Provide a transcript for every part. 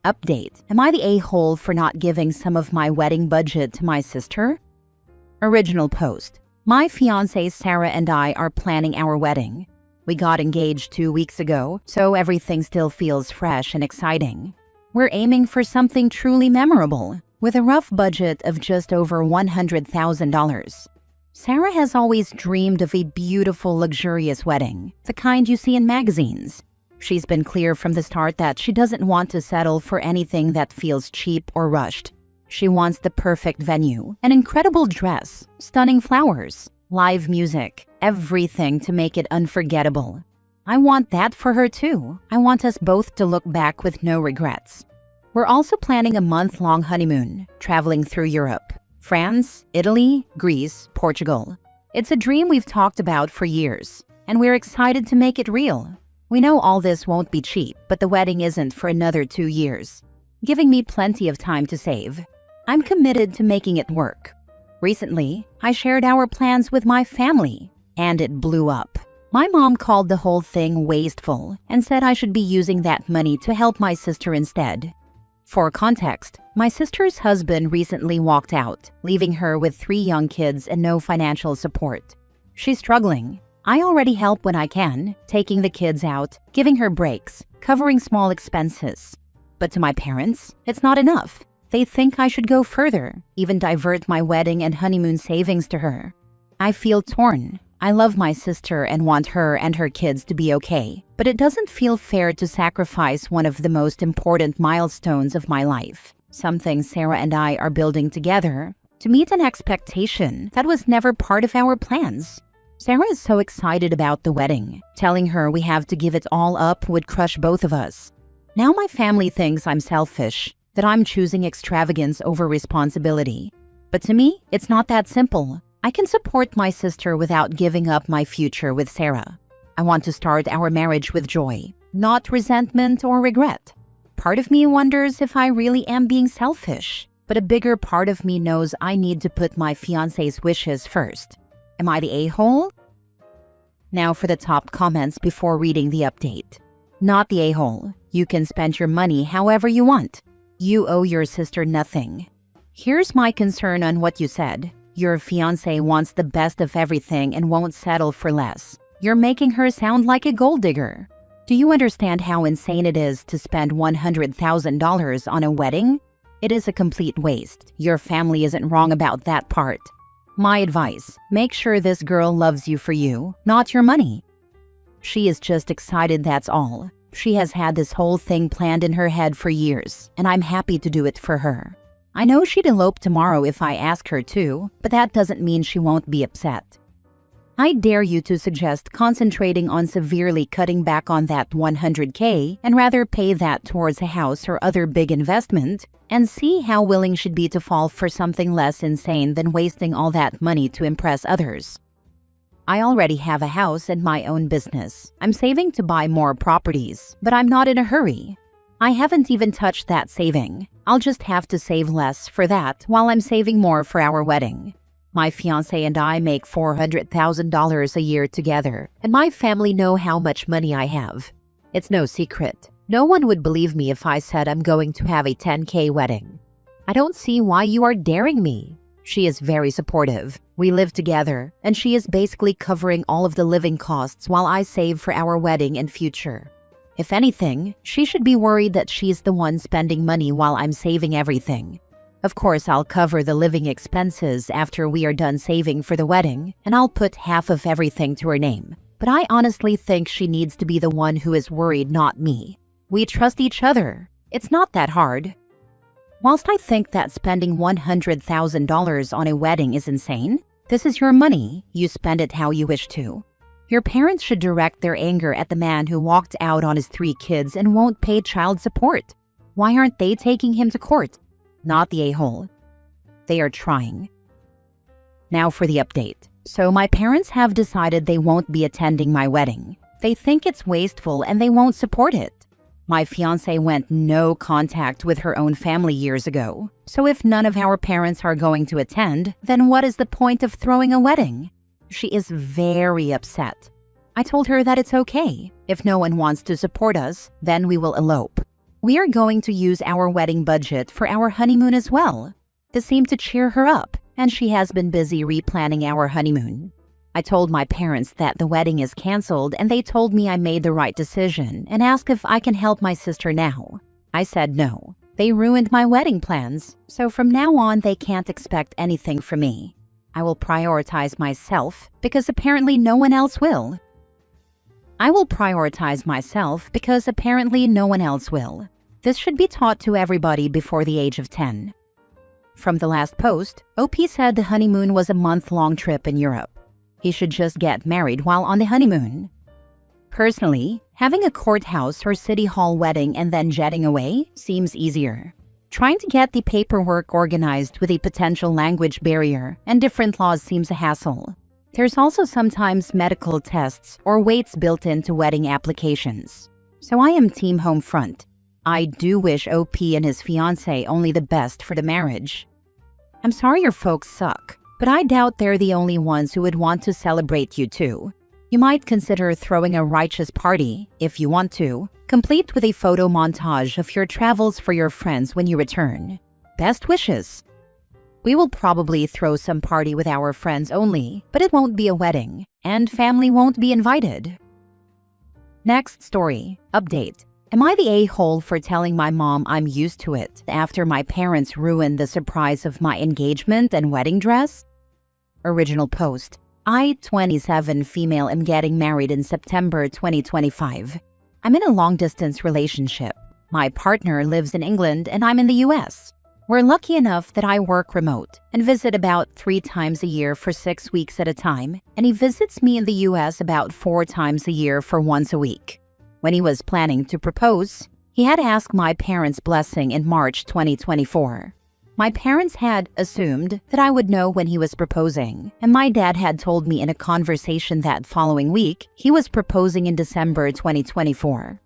Update: am I the a-hole for not giving some of my wedding budget to my sister? Original post: my fiancé Sarah and I are planning our wedding. We got engaged 2 weeks ago, so everything still feels fresh and exciting. We're aiming for something truly memorable, with a rough budget of just over $100,000. Sarah has always dreamed of a beautiful, luxurious wedding, the kind you see in magazines. She's been clear from the start that she doesn't want to settle for anything that feels cheap or rushed. She wants the perfect venue, an incredible dress, stunning flowers, live music, everything to make it unforgettable. I want that for her too. I want us both to look back with no regrets. We're also planning a month-long honeymoon, traveling through Europe. France, Italy, Greece, Portugal. It's a dream we've talked about for years, and we're excited to make it real. We know all this won't be cheap, but the wedding isn't for another 2 years, giving me plenty of time to save. I'm committed to making it work. Recently, I shared our plans with my family, and it blew up. My mom called the whole thing wasteful and said I should be using that money to help my sister instead. For context, my sister's husband recently walked out, leaving her with 3 young kids and no financial support. She's struggling. I already help when I can, taking the kids out, giving her breaks, covering small expenses. But to my parents, it's not enough. They think I should go further, even divert my wedding and honeymoon savings to her. I feel torn. I love my sister and want her and her kids to be okay, but it doesn't feel fair to sacrifice one of the most important milestones of my life, something Sarah and I are building together, to meet an expectation that was never part of our plans. Sarah is so excited about the wedding. Telling her we have to give it all up would crush both of us. Now my family thinks I'm selfish, that I'm choosing extravagance over responsibility. But to me, it's not that simple. I can support my sister without giving up my future with Sarah. I want to start our marriage with joy, not resentment or regret. Part of me wonders if I really am being selfish, but a bigger part of me knows I need to put my fiancé's wishes first. Am I the a-hole? Now for the top comments before reading the update. Not the a-hole. You can spend your money however you want. You owe your sister nothing. Here's my concern on what you said. Your fiancé wants the best of everything and won't settle for less. You're making her sound like a gold digger. Do you understand how insane it is to spend $100,000 on a wedding? It is a complete waste. Your family isn't wrong about that part. My advice: make sure this girl loves you for you, not your money. She is just excited, that's all. She has had this whole thing planned in her head for years, and I'm happy to do it for her. I know she'd elope tomorrow if I ask her to, but that doesn't mean she won't be upset. I dare you to suggest concentrating on severely cutting back on that $100K and rather pay that towards a house or other big investment, and see how willing she'd be to fall for something less insane than wasting all that money to impress others. I already have a house and my own business. I'm saving to buy more properties, but I'm not in a hurry. I haven't even touched that saving. I'll just have to save less for that while I'm saving more for our wedding. My fiancé and I make $400,000 a year together, and my family know how much money I have. It's no secret. No one would believe me if I said I'm going to have a $10K wedding. I don't see why you are daring me. She is very supportive. We live together, and she is basically covering all of the living costs while I save for our wedding and future. If anything, she should be worried that she's the one spending money while I'm saving everything. Of course, I'll cover the living expenses after we are done saving for the wedding, and I'll put half of everything to her name. But I honestly think she needs to be the one who is worried, not me. We trust each other. It's not that hard. Whilst I think that spending $100,000 on a wedding is insane, this is your money. You spend it how you wish to. Your parents should direct their anger at the man who walked out on his 3 kids and won't pay child support. Why aren't they taking him to court? Not the a-hole. They are trying. Now for the update. So my parents have decided they won't be attending my wedding. They think it's wasteful and they won't support it. My fiancé went no contact with her own family years ago. So if none of our parents are going to attend, then what is the point of throwing a wedding? She is very upset. I told her that it's okay. If no one wants to support us, then we will elope. We are going to use our wedding budget for our honeymoon as well. This seemed to cheer her up, and she has been busy replanning our honeymoon. I told my parents that the wedding is canceled, and they told me I made the right decision and asked if I can help my sister now. I said no. They ruined my wedding plans, so from now on they can't expect anything from me. I will prioritize myself because apparently no one else will. I will prioritize myself because apparently no one else will. This should be taught to everybody before the age of 10. From the last post, OP said the honeymoon was a month-long trip in Europe. He should just get married while on the honeymoon. Personally, having a courthouse or city hall wedding and then jetting away seems easier. Trying to get the paperwork organized with a potential language barrier and different laws seems a hassle. There's also sometimes medical tests or weights built into wedding applications. So I am team home front. I do wish OP and his fiancée only the best for the marriage. I'm sorry your folks suck, but I doubt they're the only ones who would want to celebrate you too. You might consider throwing a righteous party, if you want to, complete with a photo montage of your travels for your friends when you return. Best wishes! We will probably throw some party with our friends only, but it won't be a wedding, and family won't be invited. Next story. Update. Am I the a-hole for telling my mom I'm used to it after my parents ruined the surprise of my engagement and wedding dress? Original post. I, 27 female, am getting married in September 2025. I'm in a long-distance relationship. My partner lives in England and I'm in the US. We're lucky enough that I work remote and visit about 3 times a year for 6 weeks at a time, and he visits me in the US about 4 times a year for once a week. When he was planning to propose, he had asked my parents' blessing in March 2024. My parents had assumed that I would know when he was proposing, and my dad had told me in a conversation that following week he was proposing in December 2024.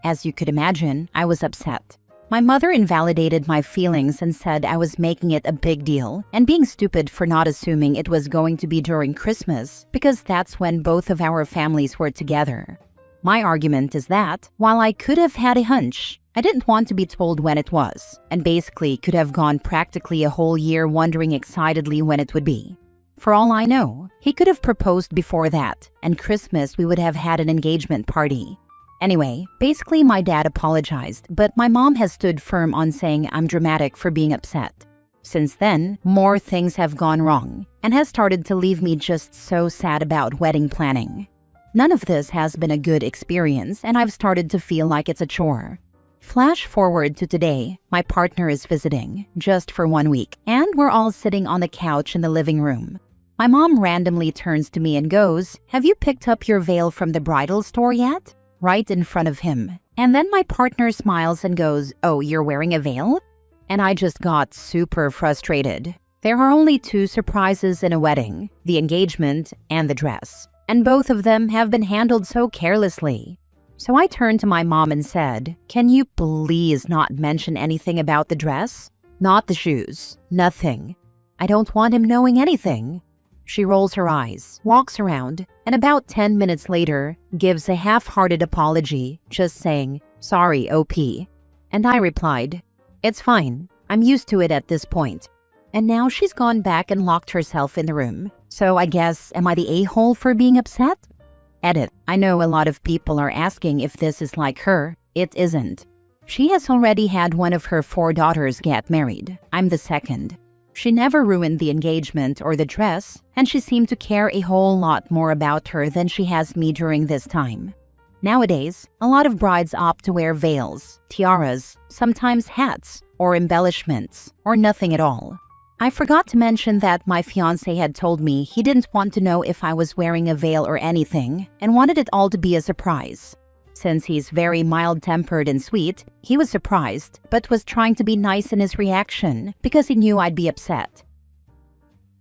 As you could imagine, I was upset. My mother invalidated my feelings and said I was making it a big deal and being stupid for not assuming it was going to be during Christmas because that's when both of our families were together. My argument is that, while I could have had a hunch, I didn't want to be told when it was, and basically could have gone practically a whole year wondering excitedly when it would be. For all I know, he could have proposed before that, and Christmas we would have had an engagement party. Anyway, basically my dad apologized, but my mom has stood firm on saying I'm dramatic for being upset. Since then, more things have gone wrong, and has started to leave me just so sad about wedding planning. None of this has been a good experience, and I've started to feel like it's a chore. Flash forward to today, my partner is visiting, just for 1 week, and we're all sitting on the couch in the living room. My mom randomly turns to me and goes, "Have you picked up your veil from the bridal store yet?" Right in front of him. And then my partner smiles and goes, "Oh, you're wearing a veil?" And I just got super frustrated. There are only 2 surprises in a wedding, the engagement and the dress. And both of them have been handled so carelessly. So I turned to my mom and said, "Can you please not mention anything about the dress? Not the shoes. Nothing. I don't want him knowing anything." She rolls her eyes, walks around, and about 10 minutes later, gives a half-hearted apology, just saying, "Sorry, OP." And I replied, "It's fine. I'm used to it at this point." And now she's gone back and locked herself in the room. So I guess, am I the a-hole for being upset? Edit. I know a lot of people are asking if this is like her. It isn't. She has already had one of her 4 daughters get married. I'm the second. She never ruined the engagement or the dress, and she seemed to care a whole lot more about her than she has me during this time. Nowadays, a lot of brides opt to wear veils, tiaras, sometimes hats, or embellishments, or nothing at all. I forgot to mention that my fiancé had told me he didn't want to know if I was wearing a veil or anything, and wanted it all to be a surprise. Since he's very mild-tempered and sweet, he was surprised, but was trying to be nice in his reaction because he knew I'd be upset.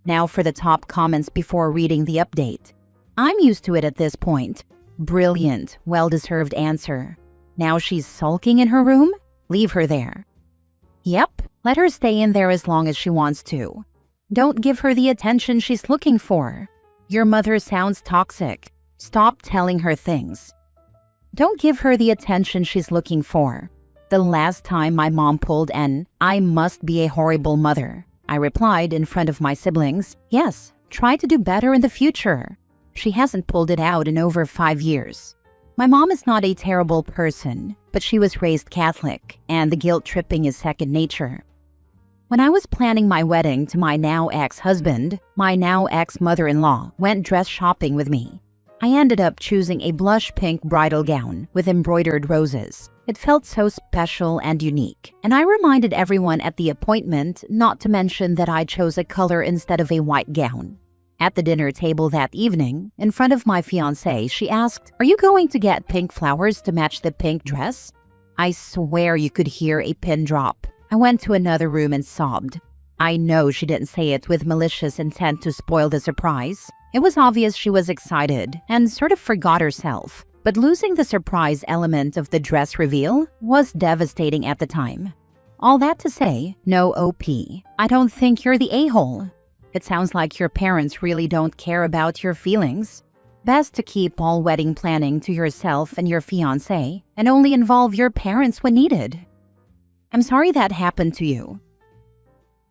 Now for the top comments before reading the update. I'm used to it at this point. Brilliant, well-deserved answer. Now she's sulking in her room? Leave her there. Yep, let her stay in there as long as she wants to. Don't give her the attention she's looking for. Your mother sounds toxic. Stop telling her things. Don't give her the attention she's looking for. the last time my mom pulled an "I must be a horrible mother." I replied in front of my siblings, "Yes, try to do better in the future." She hasn't pulled it out in over 5 years. My mom is not a terrible person, but she was raised Catholic, and the guilt tripping is second nature. When I was planning my wedding to my now ex-husband, my now ex-mother-in-law went dress shopping with me. I ended up choosing a blush pink bridal gown with embroidered roses. It felt so special and unique, and I reminded everyone at the appointment not to mention that I chose a color instead of a white gown. At the dinner table that evening, in front of my fiancé, she asked, "Are you going to get pink flowers to match the pink dress?" I swear you could hear a pin drop. I went to another room and sobbed. I know she didn't say it with malicious intent to spoil the surprise. It was obvious she was excited and sort of forgot herself, but losing the surprise element of the dress reveal was devastating at the time. All that to say, no OP. I don't think you're the a-hole. It sounds like your parents really don't care about your feelings. Best to keep all wedding planning to yourself and your fiancé and only involve your parents when needed. I'm sorry that happened to you.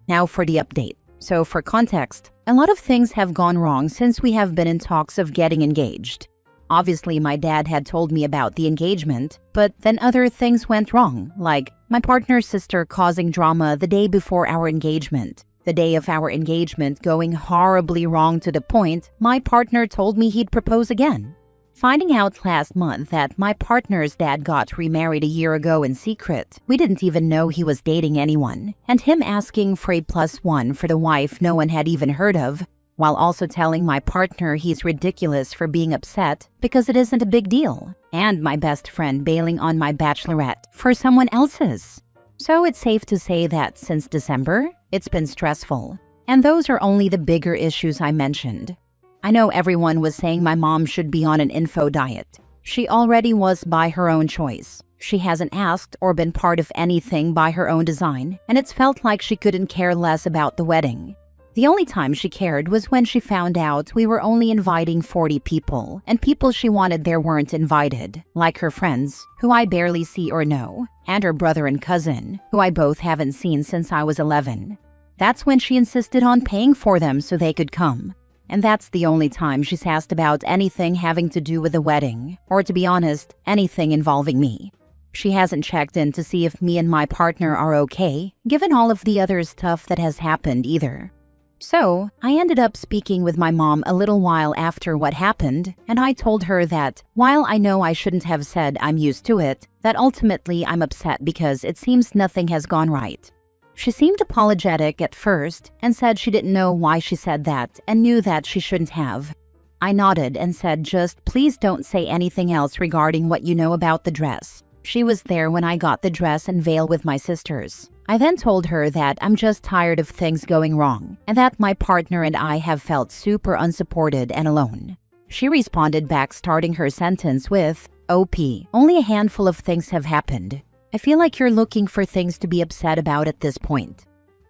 Now for the update. So for context, a lot of things have gone wrong since we have been in talks of getting engaged. Obviously, my dad had told me about the engagement, but then other things went wrong, like my partner's sister causing drama the day before our engagement. The day of our engagement going horribly wrong to the point my partner told me he'd propose again. Finding out last month that my partner's dad got remarried a year ago in secret, we didn't even know he was dating anyone, and him asking for a +1 for the wife no one had even heard of, while also telling my partner he's ridiculous for being upset because it isn't a big deal, and my best friend bailing on my bachelorette for someone else's. So it's safe to say that since December, it's been stressful. And those are only the bigger issues I mentioned. I know everyone was saying my mom should be on an info diet. She already was by her own choice. She hasn't asked or been part of anything by her own design, and it's felt like she couldn't care less about the wedding. The only time she cared was when she found out we were only inviting 40 people, and people she wanted there weren't invited, like her friends, who I barely see or know, and her brother and cousin, who I both haven't seen since I was 11. That's when she insisted on paying for them so they could come. And that's the only time she's asked about anything having to do with the wedding, or to be honest, anything involving me. She hasn't checked in to see if me and my partner are okay, given all of the other stuff that has happened either. So, I ended up speaking with my mom a little while after what happened, and I told her that, while I know I shouldn't have said I'm used to it, that ultimately I'm upset because it seems nothing has gone right. She seemed apologetic at first and said she didn't know why she said that and knew that she shouldn't have. I nodded and said just please don't say anything else regarding what you know about the dress. She was there when I got the dress and veil with my sisters. I then told her that I'm just tired of things going wrong and that my partner and I have felt super unsupported and alone. She responded back starting her sentence with, "OP, only a handful of things have happened. I feel like you're looking for things to be upset about at this point."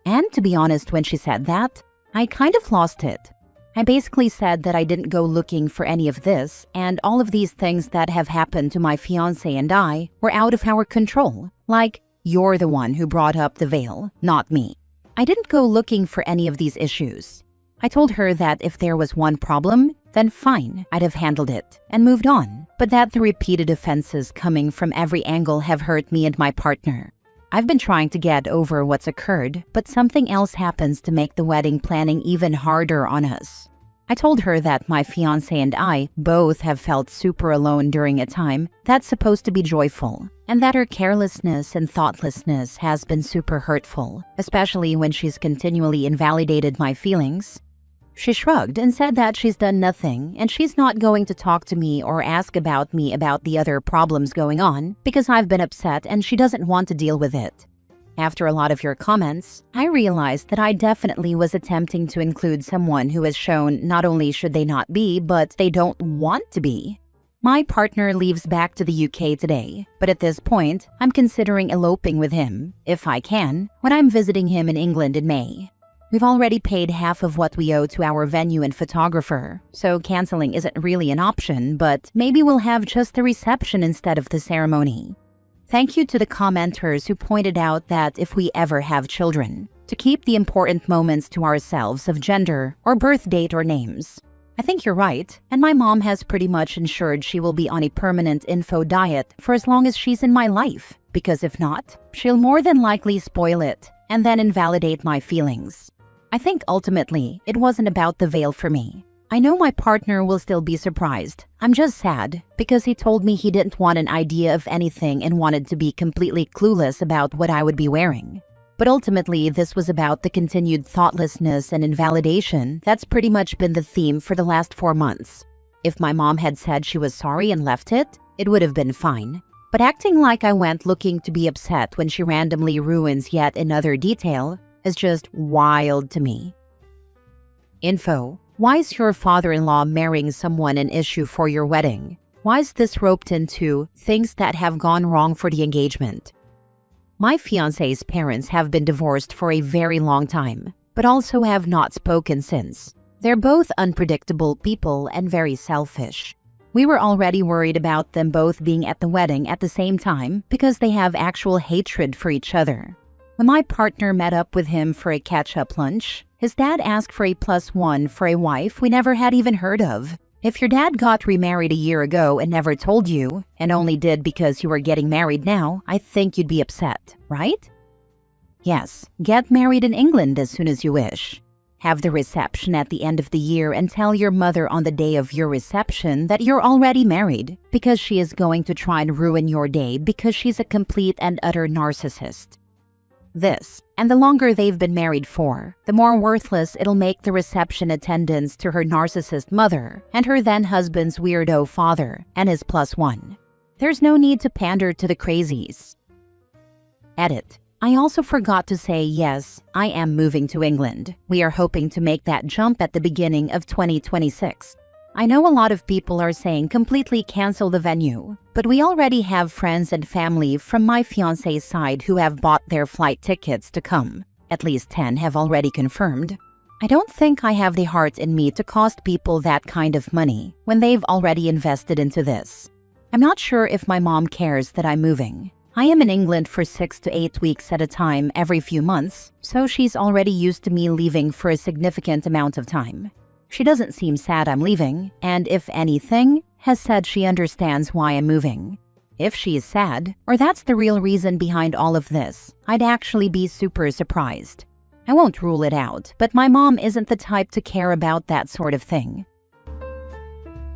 And to be honest, when she said that, I kind of lost it. I basically said that I didn't go looking for any of this, and all of these things that have happened to my fiancé and I were out of our control. Like, you're the one who brought up the veil, not me. I didn't go looking for any of these issues. I told her that if there was one problem, then fine, I'd have handled it and moved on, but that the repeated offenses coming from every angle have hurt me and my partner. I've been trying to get over what's occurred, but something else happens to make the wedding planning even harder on us. I told her that my fiancé and I both have felt super alone during a time that's supposed to be joyful, and that her carelessness and thoughtlessness has been super hurtful, especially when she's continually invalidated my feelings. She shrugged and said that she's done nothing and she's not going to talk to me or ask about me about the other problems going on because I've been upset and she doesn't want to deal with it. After a lot of your comments, I realized that I definitely was attempting to include someone who has shown not only should they not be, but they don't want to be. My partner leaves back to the UK today, but at this point, I'm considering eloping with him, if I can, when I'm visiting him in England in May. We've already paid half of what we owe to our venue and photographer, so canceling isn't really an option, but maybe we'll have just the reception instead of the ceremony. Thank you to the commenters who pointed out that if we ever have children, to keep the important moments to ourselves of gender or birth date or names. I think you're right, and my mom has pretty much ensured she will be on a permanent info diet for as long as she's in my life, because if not, she'll more than likely spoil it and then invalidate my feelings. I think ultimately, it wasn't about the veil for me. I know my partner will still be surprised. I'm just sad because he told me he didn't want an idea of anything and wanted to be completely clueless about what I would be wearing. But ultimately, this was about the continued thoughtlessness and invalidation that's pretty much been the theme for the last 4 months. If my mom had said she was sorry and left it, it would have been fine. But acting like I went looking to be upset when she randomly ruins yet another detail is just wild to me. Info. Why is your father-in-law marrying someone an issue for your wedding? Why is this roped into things that have gone wrong for the engagement? My fiancé's parents have been divorced for a very long time, but also have not spoken since. They're both unpredictable people and very selfish. We were already worried about them both being at the wedding at the same time because they have actual hatred for each other. When my partner met up with him for a catch-up lunch, his dad asked for a +1 for a wife we never had even heard of. If your dad got remarried a year ago and never told you, and only did because you were getting married now, I think you'd be upset, right? Yes, get married in England as soon as you wish. Have the reception at the end of the year and tell your mother on the day of your reception that you're already married, because she is going to try and ruin your day because she's a complete and utter narcissist. This, and the longer they've been married for, the more worthless it'll make the reception attendance to her narcissist mother and her then-husband's weirdo father and his +1. There's no need to pander to the crazies. Edit. I also forgot to say yes, I am moving to England. We are hoping to make that jump at the beginning of 2026. I know a lot of people are saying completely cancel the venue, but we already have friends and family from my fiancé's side who have bought their flight tickets to come. At least 10 have already confirmed. I don't think I have the heart in me to cost people that kind of money when they've already invested into this. I'm not sure if my mom cares that I'm moving. I am in England for 6 to 8 weeks at a time every few months, so she's already used to me leaving for a significant amount of time. She doesn't seem sad I'm leaving, and if anything, has said she understands why I'm moving. If she is sad, or that's the real reason behind all of this, I'd actually be super surprised. I won't rule it out, but my mom isn't the type to care about that sort of thing.